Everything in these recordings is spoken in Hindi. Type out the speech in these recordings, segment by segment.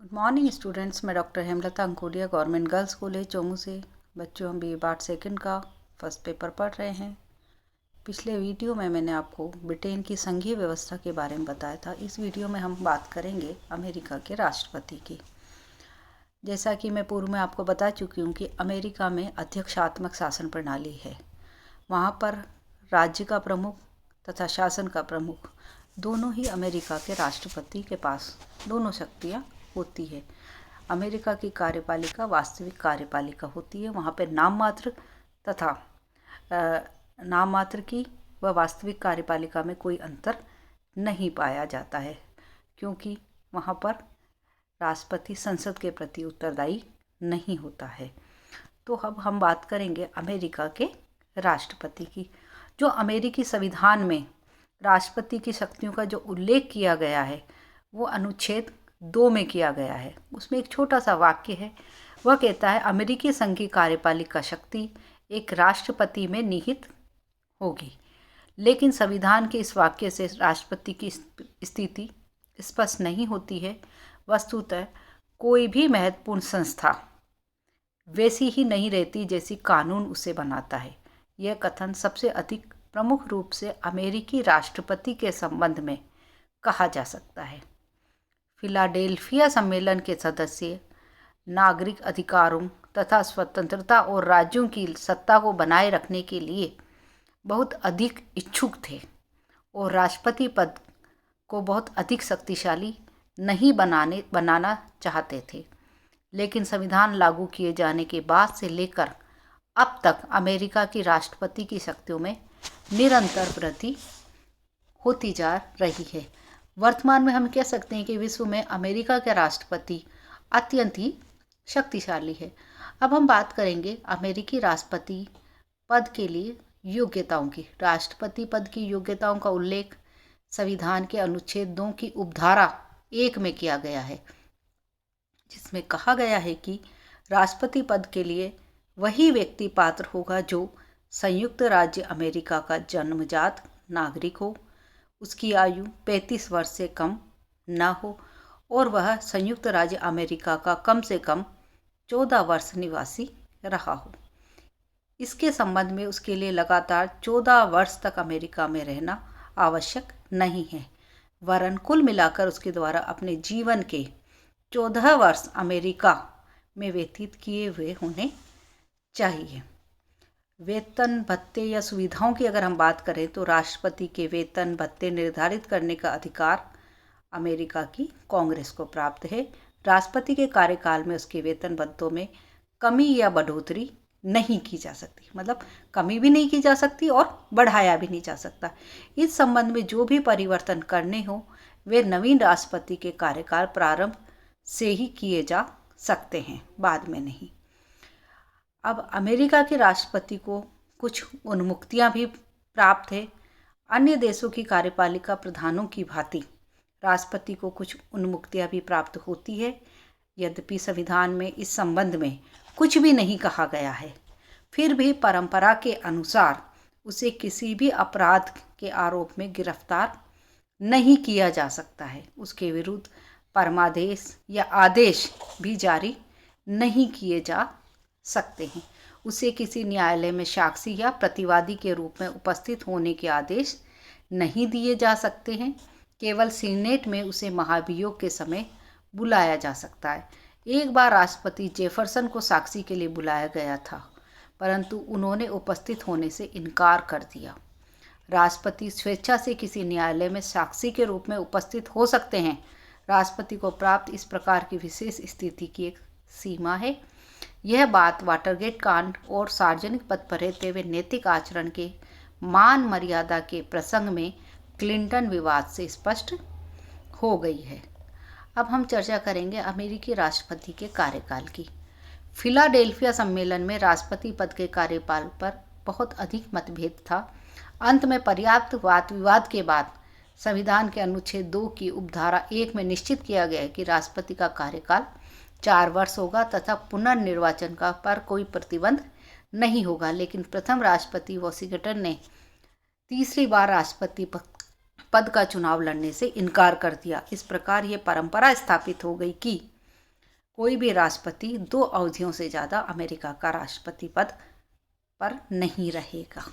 Good morning students. मैं doctor Hemlata Ankolia, government girls college Chomu से। बच्चों, हम बी ए पार्ट सेकंड का फर्स्ट पेपर पढ़ रहे हैं। पिछले वीडियो में मैंने आपको ब्रिटेन की संघीय व्यवस्था के बारे में बताया था। इस वीडियो में हम बात करेंगे अमेरिका के राष्ट्रपति की। जैसा कि मैं पूर्व में आपको बता चुकी हूँ कि अमेरिका में अध्यक्षात्मक शासन प्रणाली है। वहाँ पर राज्य का प्रमुख तथा शासन का प्रमुख दोनों ही अमेरिका के राष्ट्रपति के पास दोनों शक्तियाँ होती है। अमेरिका की कार्यपालिका वास्तविक कार्यपालिका होती है। वहाँ पे नाम मात्र तथा नाम मात्र की व वास्तविक कार्यपालिका में कोई अंतर नहीं पाया जाता है, क्योंकि वहाँ पर राष्ट्रपति संसद के प्रति उत्तरदायी नहीं होता है। तो अब हम बात करेंगे अमेरिका के राष्ट्रपति की। जो अमेरिकी संविधान में राष्ट्रपति की शक्तियों का जो उल्लेख किया गया है वो अनुच्छेद 2 में किया गया है। उसमें एक छोटा सा वाक्य है। वह कहता है, अमेरिकी संघ की कार्यपालिका शक्ति एक राष्ट्रपति में निहित होगी। लेकिन संविधान के इस वाक्य से राष्ट्रपति की स्थिति स्पष्ट नहीं होती है। वस्तुतः कोई भी महत्वपूर्ण संस्था वैसी ही नहीं रहती जैसी कानून उसे बनाता है। यह कथन सबसे अधिक प्रमुख रूप से अमेरिकी राष्ट्रपति के संबंध में कहा जा सकता है। फिलाडेल्फिया सम्मेलन के सदस्य नागरिक अधिकारों तथा स्वतंत्रता और राज्यों की सत्ता को बनाए रखने के लिए बहुत अधिक इच्छुक थे और राष्ट्रपति पद को बहुत अधिक शक्तिशाली नहीं बनाना चाहते थे। लेकिन संविधान लागू किए जाने के बाद से लेकर अब तक अमेरिका की राष्ट्रपति की शक्तियों में निरंतर वृद्धि होती जा रही है। वर्तमान में हम कह सकते हैं कि विश्व में अमेरिका के राष्ट्रपति अत्यंत ही शक्तिशाली है। अब हम बात करेंगे अमेरिकी राष्ट्रपति पद के लिए योग्यताओं की। राष्ट्रपति पद की योग्यताओं का उल्लेख संविधान के अनुच्छेद 2 की उपधारा 1 में किया गया है, जिसमें कहा गया है कि राष्ट्रपति पद के लिए वही व्यक्ति पात्र होगा जो संयुक्त राज्य अमेरिका का जन्मजात नागरिक हो, उसकी आयु 35 वर्ष से कम न हो और वह संयुक्त राज्य अमेरिका का कम से कम 14 वर्ष निवासी रहा हो। इसके संबंध में उसके लिए लगातार 14 वर्ष तक अमेरिका में रहना आवश्यक नहीं है, वरन कुल मिलाकर उसके द्वारा अपने जीवन के 14 वर्ष अमेरिका में व्यतीत किए हुए होने चाहिए। वेतन भत्ते या सुविधाओं की अगर हम बात करें तो राष्ट्रपति के वेतन भत्ते निर्धारित करने का अधिकार अमेरिका की कांग्रेस को प्राप्त है। राष्ट्रपति के कार्यकाल में उसके वेतन भत्तों में कमी या बढ़ोतरी नहीं की जा सकती, मतलब कमी भी नहीं की जा सकती और बढ़ाया भी नहीं जा सकता। इस संबंध में जो भी परिवर्तन करने हो वे नवीन राष्ट्रपति के कार्यकाल प्रारंभ से ही किए जा सकते हैं, बाद में नहीं। अब अमेरिका के राष्ट्रपति को कुछ उन्मुक्तियां भी प्राप्त है। अन्य देशों की कार्यपालिका प्रधानों की भांति राष्ट्रपति को कुछ उन्मुक्तियां भी प्राप्त होती है। यद्यपि संविधान में इस संबंध में कुछ भी नहीं कहा गया है, फिर भी परंपरा के अनुसार उसे किसी भी अपराध के आरोप में गिरफ्तार नहीं किया जा सकता है। उसके विरुद्ध परमादेश या आदेश भी जारी नहीं किए जा सकते हैं। उसे किसी न्यायालय में साक्षी या प्रतिवादी के रूप में उपस्थित होने के आदेश नहीं दिए जा सकते हैं। केवल सीनेट में उसे महाभियोग के समय बुलाया जा सकता है। एक बार राष्ट्रपति जेफरसन को साक्षी के लिए बुलाया गया था, परंतु उन्होंने उपस्थित होने से इनकार कर दिया। राष्ट्रपति स्वेच्छा से किसी न्यायालय में साक्षी के रूप में उपस्थित हो सकते हैं। राष्ट्रपति को प्राप्त इस प्रकार की विशेष स्थिति की एक सीमा है। यह बात वाटरगेट कांड और सार्वजनिक पद पर रहते हुए नैतिक आचरण के मान मर्यादा के प्रसंग में क्लिंटन विवाद से स्पष्ट हो गई है। अब हम चर्चा करेंगे अमेरिकी राष्ट्रपति के कार्यकाल की। फिलाडेल्फिया सम्मेलन में राष्ट्रपति पद के कार्यकाल पर बहुत अधिक मतभेद था। अंत में पर्याप्त वाद विवाद के बाद संविधान के अनुच्छेद 2 की उपधारा 1 में निश्चित किया गया है कि राष्ट्रपति का कार्यकाल 4 वर्ष होगा तथा पुनर्निर्वाचन का पर कोई प्रतिबंध नहीं होगा। लेकिन प्रथम राष्ट्रपति वॉशिंगटन ने तीसरी बार राष्ट्रपति पद का चुनाव लड़ने से इनकार कर दिया। इस प्रकार ये परंपरा स्थापित हो गई कि कोई भी राष्ट्रपति 2 अवधियों से ज़्यादा अमेरिका का राष्ट्रपति पद पर नहीं रहेगा।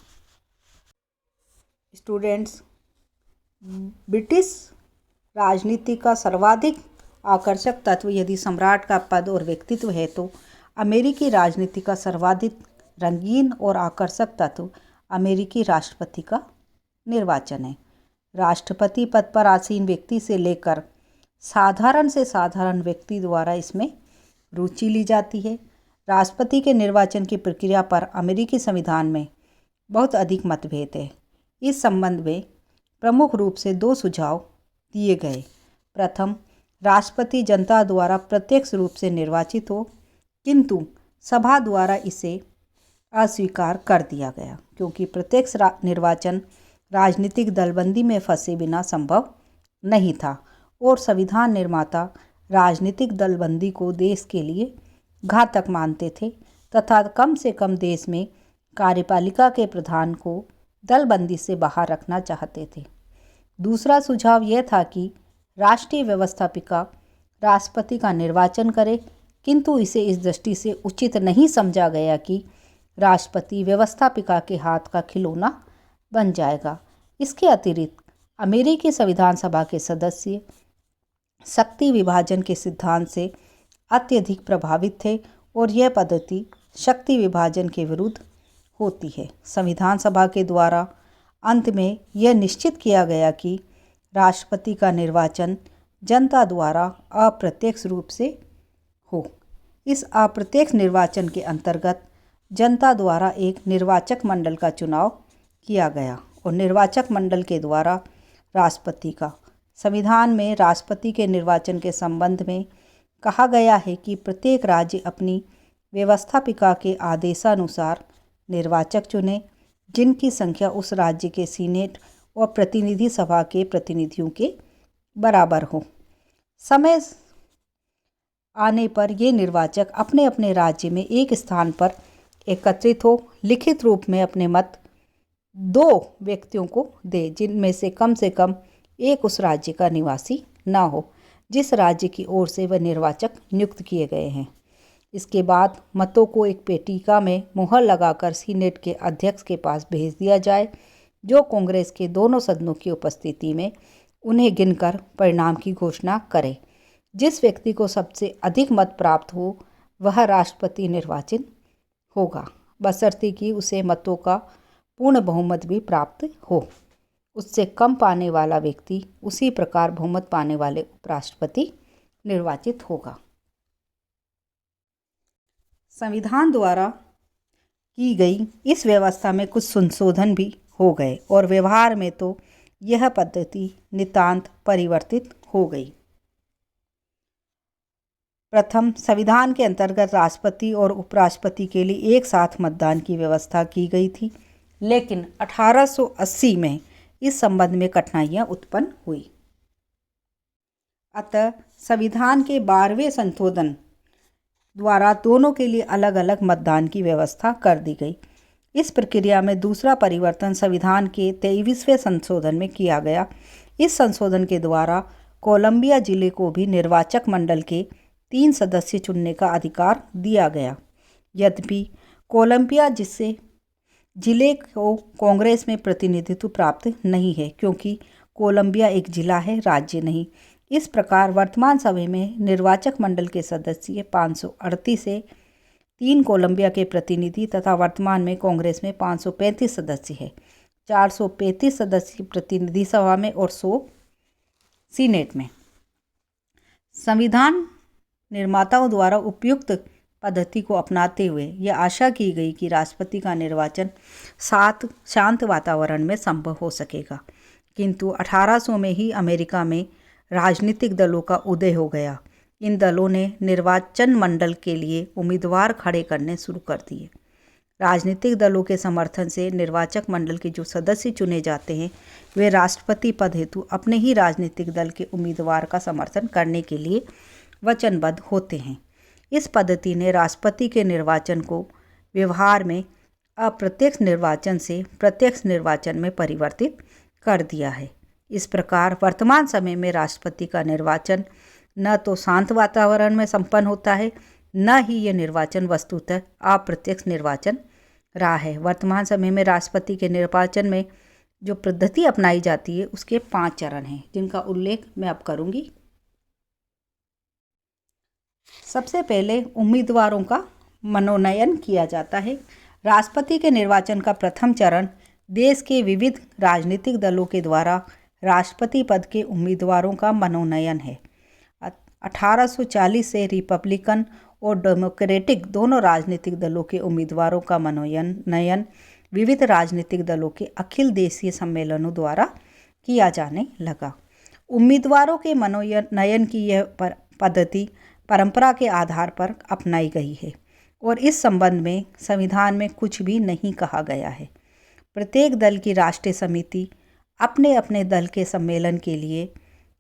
स्टूडेंट्स, ब्रिटिश राजनीति का सर्वाधिक आकर्षक तत्व यदि सम्राट का पद और व्यक्तित्व है तो अमेरिकी राजनीति का सर्वाधिक रंगीन और आकर्षक तत्व अमेरिकी राष्ट्रपति का निर्वाचन है। राष्ट्रपति पद पर आसीन व्यक्ति से लेकर साधारण से साधारण व्यक्ति द्वारा इसमें रुचि ली जाती है। राष्ट्रपति के निर्वाचन की प्रक्रिया पर अमेरिकी संविधान में बहुत अधिक मतभेद है। इस संबंध में प्रमुख रूप से 2 सुझाव दिए गए। प्रथम, राष्ट्रपति जनता द्वारा प्रत्यक्ष रूप से निर्वाचित हो, किंतु सभा द्वारा इसे अस्वीकार कर दिया गया क्योंकि प्रत्यक्ष निर्वाचन राजनीतिक दलबंदी में फंसे बिना संभव नहीं था और संविधान निर्माता राजनीतिक दलबंदी को देश के लिए घातक मानते थे तथा कम से कम देश में कार्यपालिका के प्रधान को दलबंदी से बाहर रखना चाहते थे। दूसरा सुझाव यह था कि राष्ट्रीय व्यवस्थापिका राष्ट्रपति का निर्वाचन करे, किंतु इसे इस दृष्टि से उचित नहीं समझा गया कि राष्ट्रपति व्यवस्थापिका के हाथ का खिलौना बन जाएगा। इसके अतिरिक्त अमेरिकी संविधान सभा के सदस्य शक्ति विभाजन के सिद्धांत से अत्यधिक प्रभावित थे और यह पद्धति शक्ति विभाजन के विरुद्ध होती है। संविधान सभा के द्वारा अंत में यह निश्चित किया गया कि राष्ट्रपति का निर्वाचन जनता द्वारा अप्रत्यक्ष रूप से हो। इस अप्रत्यक्ष निर्वाचन के अंतर्गत जनता द्वारा एक निर्वाचक मंडल का चुनाव किया गया और निर्वाचक मंडल के द्वारा राष्ट्रपति का। संविधान में राष्ट्रपति के निर्वाचन के संबंध में कहा गया है कि प्रत्येक राज्य अपनी व्यवस्थापिका के आदेशानुसार निर्वाचक चुने, जिनकी संख्या उस राज्य के सीनेट और प्रतिनिधि सभा के प्रतिनिधियों के बराबर हो। समय आने पर ये निर्वाचक अपने अपने राज्य में एक स्थान पर एकत्रित हो, लिखित रूप में अपने मत 2 व्यक्तियों को दे, जिनमें से कम एक उस राज्य का निवासी ना हो जिस राज्य की ओर से वह निर्वाचक नियुक्त किए गए हैं। इसके बाद मतों को एक पेटिका में मुहर लगाकर सीनेट के अध्यक्ष के पास भेज दिया जाए, जो कांग्रेस के दोनों सदनों की उपस्थिति में उन्हें गिनकर परिणाम की घोषणा करे। जिस व्यक्ति को सबसे अधिक मत प्राप्त हो वह राष्ट्रपति निर्वाचित होगा, बशर्ते कि उसे मतों का पूर्ण बहुमत भी प्राप्त हो। उससे कम पाने वाला व्यक्ति उसी प्रकार बहुमत पाने वाले उपराष्ट्रपति निर्वाचित होगा। संविधान द्वारा की गई इस व्यवस्था में कुछ संशोधन भी हो गए और व्यवहार में तो यह पद्धति नितांत परिवर्तित हो गई। प्रथम, संविधान के अंतर्गत राष्ट्रपति और उपराष्ट्रपति के लिए एक साथ मतदान की व्यवस्था की गई थी, लेकिन 1880 में इस संबंध में कठिनाइयां उत्पन्न हुई। अतः संविधान के 12वें संशोधन द्वारा दोनों के लिए अलग अलग मतदान की व्यवस्था कर दी गई। इस प्रक्रिया में दूसरा परिवर्तन संविधान के 23वें संशोधन में किया गया। इस संशोधन के द्वारा कोलंबिया जिले को भी निर्वाचक मंडल के 3 सदस्य चुनने का अधिकार दिया गया। यद्यपि कोलंबिया जिले को कांग्रेस में प्रतिनिधित्व प्राप्त नहीं है, क्योंकि कोलंबिया एक जिला है, राज्य नहीं। इस प्रकार वर्तमान समय में निर्वाचक मंडल के सदस्य 538 से 3 कोलंबिया के प्रतिनिधि तथा वर्तमान में कांग्रेस में 535 सदस्य है। 435 सदस्य प्रतिनिधि सभा में और 100 सीनेट में। संविधान निर्माताओं द्वारा उपयुक्त पद्धति को अपनाते हुए यह आशा की गई कि राष्ट्रपति का निर्वाचन शांत वातावरण में संभव हो सकेगा, किंतु 1800 में ही अमेरिका में राजनीतिक दलों का उदय हो गया। इन दलों ने निर्वाचन मंडल के लिए उम्मीदवार खड़े करने शुरू कर दिए। राजनीतिक दलों के समर्थन से निर्वाचक मंडल के जो सदस्य चुने जाते हैं वे राष्ट्रपति पद हेतु अपने ही राजनीतिक दल के उम्मीदवार का समर्थन करने के लिए वचनबद्ध होते हैं। इस पद्धति ने राष्ट्रपति के निर्वाचन को व्यवहार में अप्रत्यक्ष निर्वाचन से प्रत्यक्ष निर्वाचन में परिवर्तित कर दिया है। इस प्रकार वर्तमान समय में राष्ट्रपति का निर्वाचन न तो शांत वातावरण में संपन्न होता है, न ही ये निर्वाचन वस्तुतः अप्रत्यक्ष निर्वाचन रहा है। वर्तमान समय में राष्ट्रपति के निर्वाचन में जो पद्धति अपनाई जाती है उसके 5 चरण हैं, जिनका उल्लेख मैं अब करूंगी। सबसे पहले उम्मीदवारों का मनोनयन किया जाता है। राष्ट्रपति के निर्वाचन का प्रथम चरण देश के विविध राजनीतिक दलों के द्वारा राष्ट्रपति पद के उम्मीदवारों का मनोनयन है। 1840 से रिपब्लिकन और डेमोक्रेटिक दोनों राजनीतिक दलों के उम्मीदवारों का मनोनयन विविध राजनीतिक दलों के अखिल देशीय सम्मेलनों द्वारा किया जाने लगा। उम्मीदवारों के मनोनयन की यह पद्धति परंपरा के आधार पर अपनाई गई है और इस संबंध में संविधान में कुछ भी नहीं कहा गया है। प्रत्येक दल की राष्ट्रीय समिति अपने अपने दल के सम्मेलन के लिए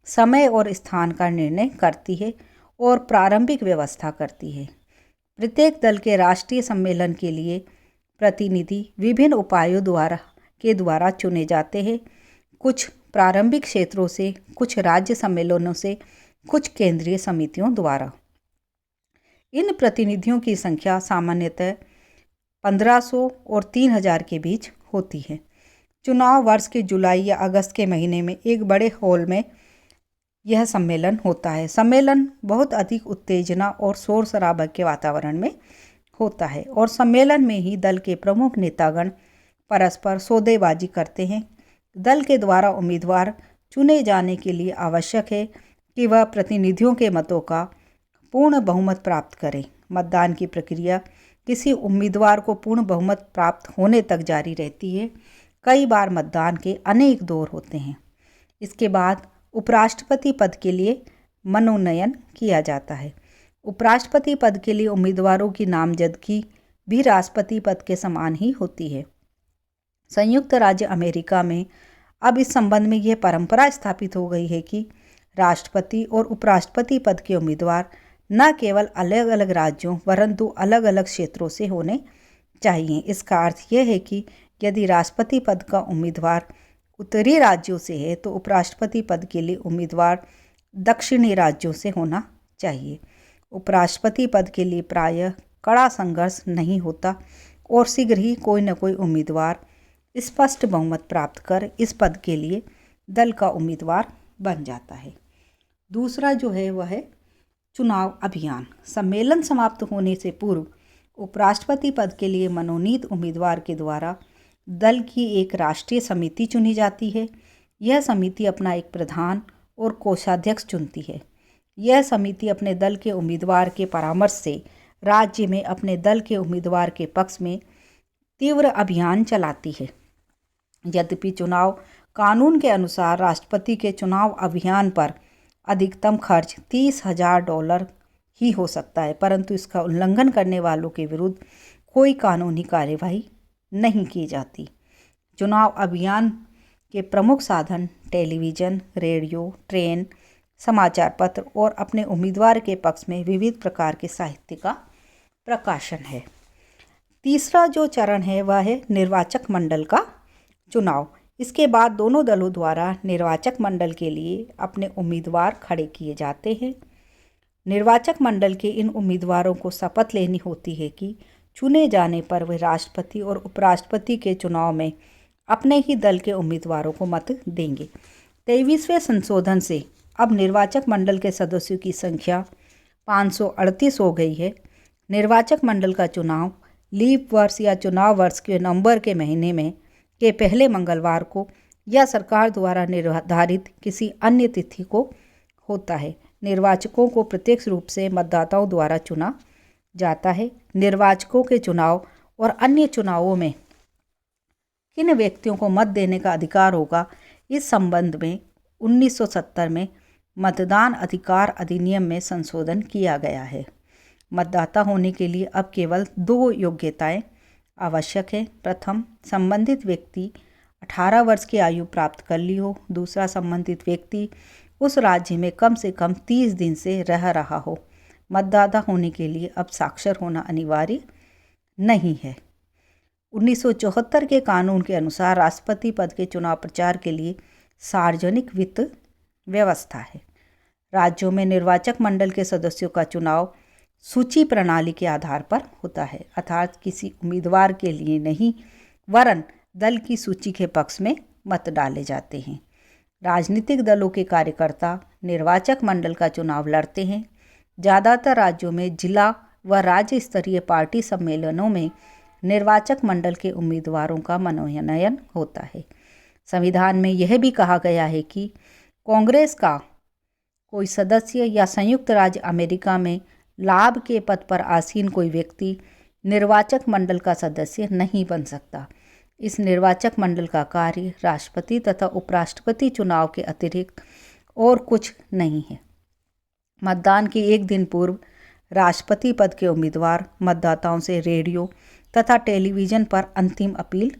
समय और स्थान का निर्णय करती है और प्रारंभिक व्यवस्था करती है। प्रत्येक दल के राष्ट्रीय सम्मेलन के लिए प्रतिनिधि विभिन्न उपायों द्वारा चुने जाते हैं, कुछ प्रारंभिक क्षेत्रों से, कुछ राज्य सम्मेलनों से, कुछ केंद्रीय समितियों द्वारा। इन प्रतिनिधियों की संख्या सामान्यतः 1500 और 3000 के बीच होती है। चुनाव वर्ष के जुलाई या अगस्त के महीने में एक बड़े हॉल में यह सम्मेलन होता है। सम्मेलन बहुत अधिक उत्तेजना और शोर शराबा के वातावरण में होता है और सम्मेलन में ही दल के प्रमुख नेतागण परस्पर सौदेबाजी करते हैं। दल के द्वारा उम्मीदवार चुने जाने के लिए आवश्यक है कि वह प्रतिनिधियों के मतों का पूर्ण बहुमत प्राप्त करें। मतदान की प्रक्रिया किसी उम्मीदवार को पूर्ण बहुमत प्राप्त होने तक जारी रहती है। कई बार मतदान के अनेक दौर होते हैं। इसके बाद उपराष्ट्रपति पद के लिए मनोनयन किया जाता है। उपराष्ट्रपति पद के लिए उम्मीदवारों की नामजदगी भी राष्ट्रपति पद के समान ही होती है। संयुक्त राज्य अमेरिका में अब इस संबंध में यह परंपरा स्थापित हो गई है कि राष्ट्रपति और उपराष्ट्रपति पद के उम्मीदवार न केवल अलग अलग राज्यों परंतु अलग अलग क्षेत्रों से होने चाहिए। इसका अर्थ यह है कि यदि राष्ट्रपति पद का उम्मीदवार उत्तरी राज्यों से है तो उपराष्ट्रपति पद के लिए उम्मीदवार दक्षिणी राज्यों से होना चाहिए। उपराष्ट्रपति पद के लिए प्रायः कड़ा संघर्ष नहीं होता और शीघ्र ही कोई न कोई उम्मीदवार स्पष्ट बहुमत प्राप्त कर इस पद के लिए दल का उम्मीदवार बन जाता है। दूसरा जो है वह है चुनाव अभियान। सम्मेलन समाप्त होने से पूर्व उपराष्ट्रपति पद के लिए मनोनीत उम्मीदवार के द्वारा दल की एक राष्ट्रीय समिति चुनी जाती है। यह समिति अपना एक प्रधान और कोषाध्यक्ष चुनती है। यह समिति अपने दल के उम्मीदवार के परामर्श से राज्य में अपने दल के उम्मीदवार के पक्ष में तीव्र अभियान चलाती है। यद्यपि चुनाव कानून के अनुसार राष्ट्रपति के चुनाव अभियान पर अधिकतम खर्च $30,000 ही हो सकता है, परंतु इसका उल्लंघन करने वालों के विरुद्ध कोई कानूनी कार्यवाही नहीं की जाती। चुनाव अभियान के प्रमुख साधन टेलीविज़न, रेडियो, ट्रेन, समाचार पत्र और अपने उम्मीदवार के पक्ष में विविध प्रकार के साहित्य का प्रकाशन है। तीसरा जो चरण है वह है निर्वाचक मंडल का चुनाव। इसके बाद दोनों दलों द्वारा निर्वाचक मंडल के लिए अपने उम्मीदवार खड़े किए जाते हैं। निर्वाचक मंडल के इन उम्मीदवारों को शपथ लेनी होती है कि चुने जाने पर वे राष्ट्रपति और उपराष्ट्रपति के चुनाव में अपने ही दल के उम्मीदवारों को मत देंगे। 23वें संशोधन से अब निर्वाचक मंडल के सदस्यों की संख्या 538 हो गई है। निर्वाचक मंडल का चुनाव लीप वर्ष या चुनाव वर्ष के नवंबर के महीने में के पहले मंगलवार को या सरकार द्वारा निर्धारित किसी अन्य तिथि को होता है। निर्वाचकों को प्रत्यक्ष रूप से मतदाताओं द्वारा चुना जाता है। निर्वाचकों के चुनाव और अन्य चुनावों में किन व्यक्तियों को मत देने का अधिकार होगा, इस संबंध में 1970 में मतदान अधिकार अधिनियम में संशोधन किया गया है। मतदाता होने के लिए अब केवल 2 योग्यताएं आवश्यक है। प्रथम, संबंधित व्यक्ति 18 वर्ष की आयु प्राप्त कर ली हो। दूसरा, संबंधित व्यक्ति उस राज्य में कम से कम 30 दिन से रह रहा हो। मतदाता होने के लिए अब साक्षर होना अनिवार्य नहीं है। 1974 के कानून के अनुसार राष्ट्रपति पद के चुनाव प्रचार के लिए सार्वजनिक वित्त व्यवस्था है। राज्यों में निर्वाचक मंडल के सदस्यों का चुनाव सूची प्रणाली के आधार पर होता है, अर्थात किसी उम्मीदवार के लिए नहीं वरन दल की सूची के पक्ष में मत डाले जाते हैं। राजनीतिक दलों के कार्यकर्ता निर्वाचक मंडल का चुनाव लड़ते हैं। ज़्यादातर राज्यों में जिला व राज्य स्तरीय पार्टी सम्मेलनों में निर्वाचक मंडल के उम्मीदवारों का मनोनयन होता है। संविधान में यह भी कहा गया है कि कांग्रेस का कोई सदस्य या संयुक्त राज्य अमेरिका में लाभ के पद पर आसीन कोई व्यक्ति निर्वाचक मंडल का सदस्य नहीं बन सकता। इस निर्वाचक मंडल का कार्य राष्ट्रपति तथा उपराष्ट्रपति चुनाव के अतिरिक्त और कुछ नहीं है। मतदान के एक दिन पूर्व राष्ट्रपति पद के उम्मीदवार मतदाताओं से रेडियो तथा टेलीविज़न पर अंतिम अपील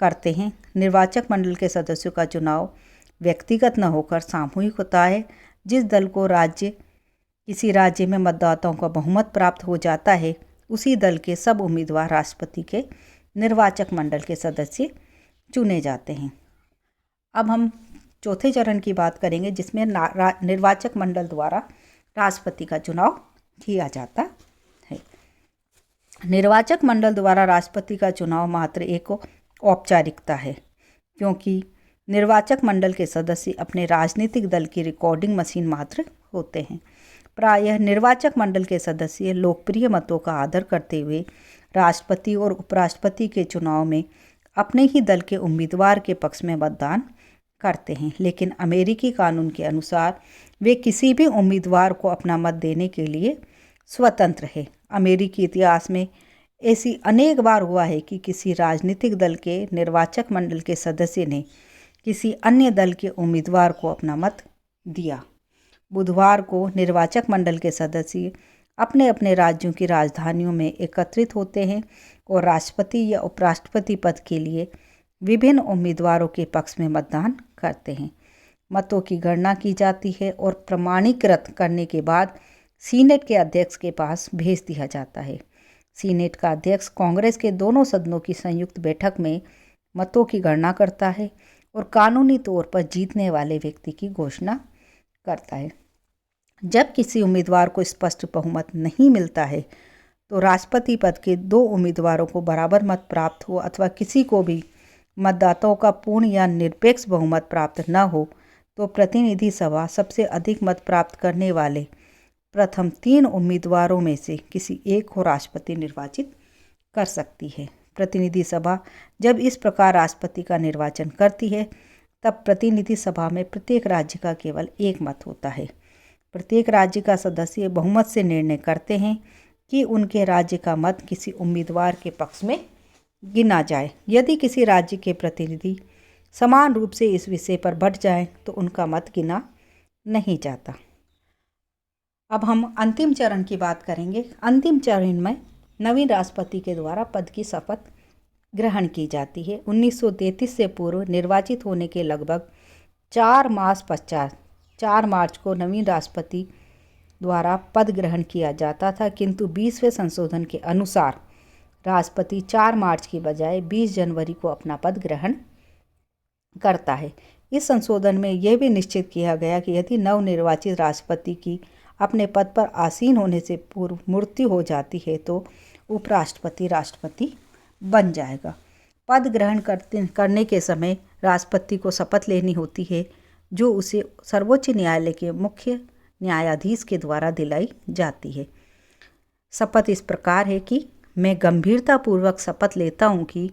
करते हैं। निर्वाचक मंडल के सदस्यों का चुनाव व्यक्तिगत न होकर सामूहिक होता है। जिस दल को किसी राज्य में मतदाताओं का बहुमत प्राप्त हो जाता है, उसी दल के सब उम्मीदवार राष्ट्रपति के निर्वाचक मंडल के सदस्य चुने जाते हैं। अब हम चौथे चरण की बात करेंगे, जिसमें निर्वाचक मंडल द्वारा राष्ट्रपति का चुनाव किया जाता है। निर्वाचक मंडल द्वारा राष्ट्रपति का चुनाव मात्र एक औपचारिकता है, क्योंकि निर्वाचक मंडल के सदस्य अपने राजनीतिक दल की रिकॉर्डिंग मशीन मात्र होते हैं। प्रायः निर्वाचक मंडल के सदस्य लोकप्रिय मतों का आदर करते हुए राष्ट्रपति और उपराष्ट्रपति के चुनाव में अपने ही दल के उम्मीदवार के पक्ष में मतदान करते हैं, लेकिन अमेरिकी कानून के अनुसार वे किसी भी उम्मीदवार को अपना मत देने के लिए स्वतंत्र है। अमेरिकी इतिहास में ऐसी अनेक बार हुआ है कि किसी राजनीतिक दल के निर्वाचक मंडल के सदस्य ने किसी अन्य दल के उम्मीदवार को अपना मत दिया। बुधवार को निर्वाचक मंडल के सदस्य अपने अपने राज्यों की राजधानियों में एकत्रित होते हैं और राष्ट्रपति या उपराष्ट्रपति पद के लिए विभिन्न उम्मीदवारों के पक्ष में मतदान करते हैं। मतों की गणना की जाती है और प्रमाणीकृत करने के बाद सीनेट के अध्यक्ष के पास भेज दिया जाता है। सीनेट का अध्यक्ष कांग्रेस के दोनों सदनों की संयुक्त बैठक में मतों की गणना करता है और कानूनी तौर पर जीतने वाले व्यक्ति की घोषणा करता है। जब किसी उम्मीदवार को स्पष्ट बहुमत नहीं मिलता है तो राष्ट्रपति पद के दो उम्मीदवारों को बराबर मत प्राप्त हो अथवा किसी को भी मतदाताओं का पूर्ण या निरपेक्ष बहुमत प्राप्त न हो तो प्रतिनिधि सभा सबसे अधिक मत प्राप्त करने वाले प्रथम 3 उम्मीदवारों में से किसी एक को राष्ट्रपति निर्वाचित कर सकती है। प्रतिनिधि सभा जब इस प्रकार राष्ट्रपति का निर्वाचन करती है तब प्रतिनिधि सभा में प्रत्येक राज्य का केवल एक मत होता है। प्रत्येक राज्य का सदस्य बहुमत से निर्णय करते हैं कि उनके राज्य का मत किसी उम्मीदवार के पक्ष में गिना जाए। यदि किसी राज्य के प्रतिनिधि समान रूप से इस विषय पर बंट जाएं तो उनका मत गिना नहीं जाता। अब हम अंतिम चरण की बात करेंगे। अंतिम चरण में नवीन राष्ट्रपति के द्वारा पद की शपथ ग्रहण की जाती है। 1933 से पूर्व निर्वाचित होने के लगभग 4 मास पश्चात 4 मार्च को नवीन राष्ट्रपति द्वारा पद ग्रहण किया जाता था, किंतु 20वें संशोधन के अनुसार राष्ट्रपति 4 मार्च की बजाय 20 जनवरी को अपना पद ग्रहण करता है। इस संशोधन में यह भी निश्चित किया गया कि यदि नवनिर्वाचित राष्ट्रपति की अपने पद पर आसीन होने से पूर्व मृत्यु हो जाती है तो उपराष्ट्रपति राष्ट्रपति बन जाएगा। पद ग्रहण करने के समय राष्ट्रपति को शपथ लेनी होती है, जो उसे सर्वोच्च न्यायालय के मुख्य न्यायाधीश के द्वारा दिलाई जाती है। शपथ इस प्रकार है कि मैं गंभीरतापूर्वक शपथ लेता हूँ कि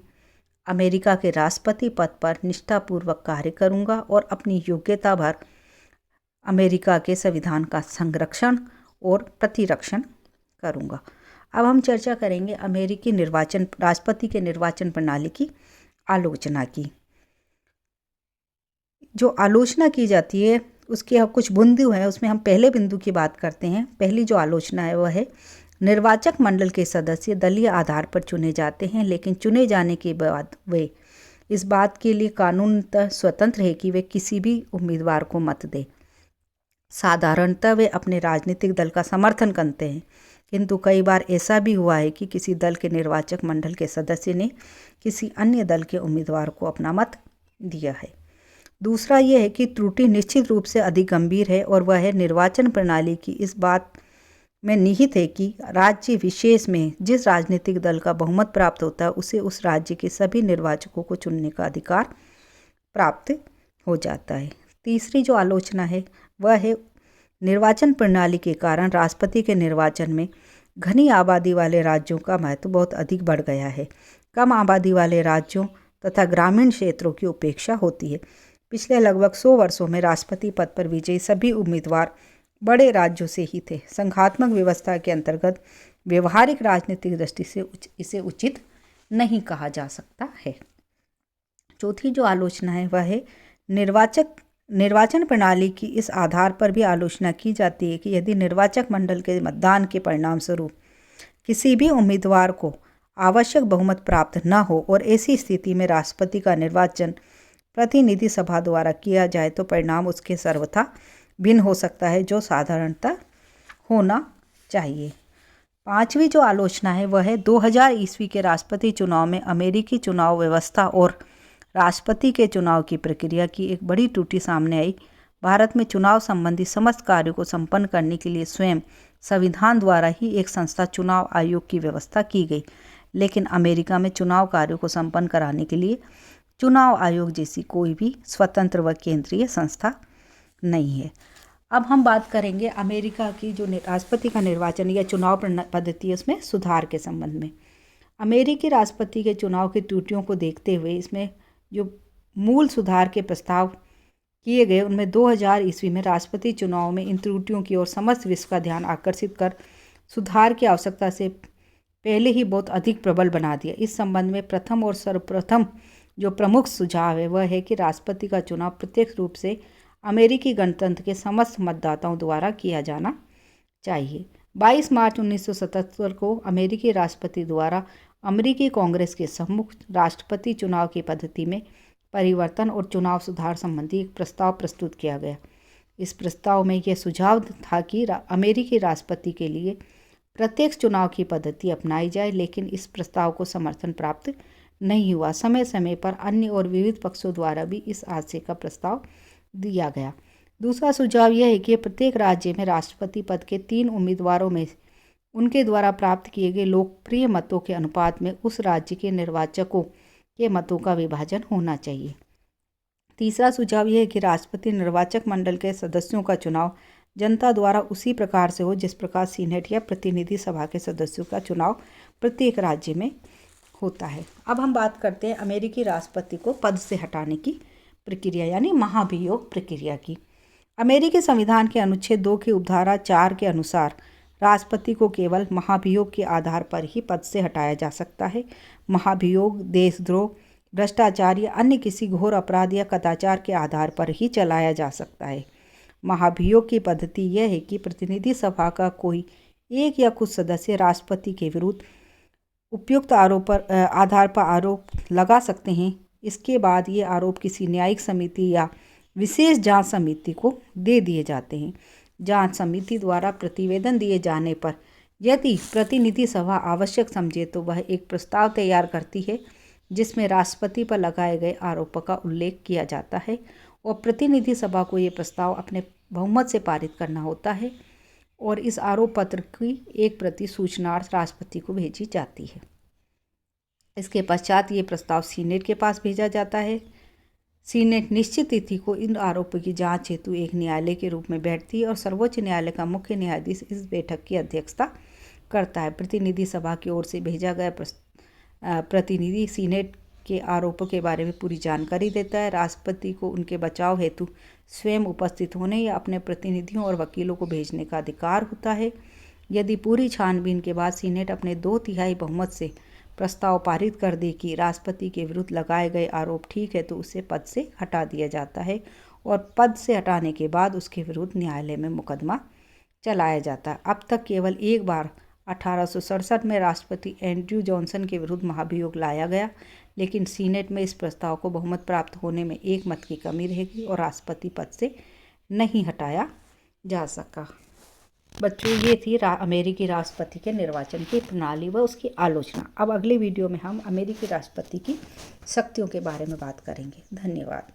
अमेरिका के राष्ट्रपति पद पर निष्ठापूर्वक कार्य करूँगा और अपनी योग्यता भर अमेरिका के संविधान का संरक्षण और प्रतिरक्षण करूँगा। अब हम चर्चा करेंगे अमेरिकी राष्ट्रपति के निर्वाचन प्रणाली की आलोचना की। जो आलोचना की जाती है उसके कुछ बिंदु हैं, उसमें हम पहले बिंदु की बात करते हैं। पहली जो आलोचना है वह है निर्वाचक मंडल के सदस्य दलीय आधार पर चुने जाते हैं, लेकिन चुने जाने के बाद वे इस बात के लिए कानूनतः स्वतंत्र है कि वे किसी भी उम्मीदवार को मत दें। साधारणतः वे अपने राजनीतिक दल का समर्थन करते हैं, किंतु कई बार ऐसा भी हुआ है कि किसी दल के निर्वाचक मंडल के सदस्य ने किसी अन्य दल के उम्मीदवार को अपना मत दिया है। दूसरा ये है कि त्रुटि निश्चित रूप से अधिक गंभीर है और वह है निर्वाचन प्रणाली की इस बात में निहित है कि राज्य विशेष में जिस राजनीतिक दल का बहुमत प्राप्त होता है उसे उस राज्य के सभी निर्वाचकों को चुनने का अधिकार प्राप्त हो जाता है। तीसरी जो आलोचना है वह है निर्वाचन प्रणाली के कारण राष्ट्रपति के निर्वाचन में घनी आबादी वाले राज्यों का महत्व बहुत अधिक बढ़ गया है। कम आबादी वाले राज्यों तथा ग्रामीण क्षेत्रों की उपेक्षा होती है। पिछले लगभग 100 वर्षों में राष्ट्रपति पद पर विजयी सभी उम्मीदवार बड़े राज्यों से ही थे। संघात्मक व्यवस्था के अंतर्गत व्यवहारिक राजनीतिक दृष्टि से इसे उचित नहीं कहा जा सकता है। चौथी जो आलोचना है वह है निर्वाचन प्रणाली की इस आधार पर भी आलोचना की जाती है कि यदि निर्वाचक मंडल के मतदान के परिणाम स्वरूप किसी भी उम्मीदवार को आवश्यक बहुमत प्राप्त न हो और ऐसी स्थिति में राष्ट्रपति का निर्वाचन प्रतिनिधि सभा द्वारा किया जाए तो परिणाम उसके सर्वथा भिन्न हो सकता है जो साधारणतः होना चाहिए। पांचवी जो आलोचना है वह है 2000 ईस्वी के राष्ट्रपति चुनाव में अमेरिकी चुनाव व्यवस्था और राष्ट्रपति के चुनाव की प्रक्रिया की एक बड़ी त्रुटि सामने आई। भारत में चुनाव संबंधी समस्त कार्यों को संपन्न करने के लिए स्वयं संविधान द्वारा ही एक संस्था चुनाव आयोग की व्यवस्था की गई, लेकिन अमेरिका में चुनाव कार्यों को संपन्न कराने के लिए चुनाव आयोग जैसी कोई भी स्वतंत्र व केंद्रीय संस्था नहीं है। अब हम बात करेंगे अमेरिका की जो राष्ट्रपति का निर्वाचन या चुनाव पद्धति है उसमें सुधार के संबंध में। अमेरिकी राष्ट्रपति के चुनाव की त्रुटियों को देखते हुए इसमें जो मूल सुधार के प्रस्ताव किए गए उनमें 2000 ईस्वी में राष्ट्रपति चुनाव में इन त्रुटियों की ओर समस्त विश्व का ध्यान आकर्षित कर सुधार की आवश्यकता से पहले ही बहुत अधिक प्रबल बना दिया। इस संबंध में प्रथम और सर्वप्रथम जो प्रमुख सुझाव है वह है कि राष्ट्रपति का चुनाव प्रत्यक्ष रूप से अमेरिकी गणतंत्र के समस्त मतदाताओं द्वारा किया जाना चाहिए। 22 मार्च 1977 को अमेरिकी राष्ट्रपति द्वारा अमेरिकी कांग्रेस के सम्मुख राष्ट्रपति चुनाव की पद्धति में परिवर्तन और चुनाव सुधार संबंधी एक प्रस्ताव प्रस्तुत किया गया। इस प्रस्ताव में यह सुझाव था कि अमेरिकी राष्ट्रपति के लिए प्रत्यक्ष चुनाव की पद्धति अपनाई जाए, लेकिन इस प्रस्ताव को समर्थन प्राप्त नहीं हुआ। समय समय पर अन्य और विविध पक्षों द्वारा भी इस आशय का प्रस्ताव दिया गया। दूसरा सुझाव यह है कि प्रत्येक राज्य में राष्ट्रपति पद के 3 उम्मीदवारों में उनके द्वारा प्राप्त किए गए लोकप्रिय मतों के अनुपात में उस राज्य के निर्वाचकों के मतों का विभाजन होना चाहिए। तीसरा सुझाव यह है कि राष्ट्रपति निर्वाचक मंडल के सदस्यों का चुनाव जनता द्वारा उसी प्रकार से हो जिस प्रकार सीनेट या प्रतिनिधि सभा के सदस्यों का चुनाव प्रत्येक राज्य में होता है। अब हम बात करते हैं अमेरिकी राष्ट्रपति को पद से हटाने की प्रक्रिया यानी महाभियोग प्रक्रिया की। अमेरिकी संविधान के अनुच्छेद 2 की उपधारा 4 के अनुसार राष्ट्रपति को केवल महाभियोग के आधार पर ही पद से हटाया जा सकता है। महाभियोग देशद्रोह, भ्रष्टाचार या अन्य किसी घोर अपराध या कदाचार के आधार पर ही चलाया जा सकता है। महाभियोग की पद्धति यह है कि प्रतिनिधि सभा का कोई एक या कुछ सदस्य राष्ट्रपति के विरुद्ध उपयुक्त आधार पर आरोप लगा सकते हैं। इसके बाद ये आरोप किसी न्यायिक समिति या विशेष जांच समिति को दे दिए जाते हैं। जांच समिति द्वारा प्रतिवेदन दिए जाने पर यदि प्रतिनिधि सभा आवश्यक समझे तो वह एक प्रस्ताव तैयार करती है जिसमें राष्ट्रपति पर लगाए गए आरोपों का उल्लेख किया जाता है और प्रतिनिधि सभा को ये प्रस्ताव अपने बहुमत से पारित करना होता है और इस आरोप पत्र की एक प्रति सूचनार्थ राष्ट्रपति को भेजी जाती है। इसके पश्चात ये प्रस्ताव सीनेट के पास भेजा जाता है। सीनेट निश्चित तिथि को इन आरोपों की जांच हेतु एक न्यायालय के रूप में बैठती है और सर्वोच्च न्यायालय का मुख्य न्यायाधीश इस बैठक की अध्यक्षता करता है। प्रतिनिधि सभा की ओर से भेजा गया प्रतिनिधि सीनेट के आरोपों के बारे में पूरी जानकारी देता है। राष्ट्रपति को उनके बचाव हेतु स्वयं उपस्थित होने या अपने प्रतिनिधियों और वकीलों को भेजने का अधिकार होता है। यदि पूरी छानबीन के बाद सीनेट अपने 2/3 बहुमत से प्रस्ताव पारित कर दे कि राष्ट्रपति के विरुद्ध लगाए गए आरोप ठीक है तो उसे पद से हटा दिया जाता है और पद से हटाने के बाद उसके विरुद्ध न्यायालय में मुकदमा चलाया जाता है। अब तक केवल एक बार 1867 में राष्ट्रपति एंड्रयू जॉनसन के विरुद्ध महाभियोग लाया गया, लेकिन सीनेट में इस प्रस्ताव को बहुमत प्राप्त होने में एक मत की कमी रहेगी और राष्ट्रपति पद से नहीं हटाया जा सका। बच्चों, ये थी अमेरिकी राष्ट्रपति के निर्वाचन की प्रणाली व उसकी आलोचना। अब अगले वीडियो में हम अमेरिकी राष्ट्रपति की शक्तियों के बारे में बात करेंगे। धन्यवाद।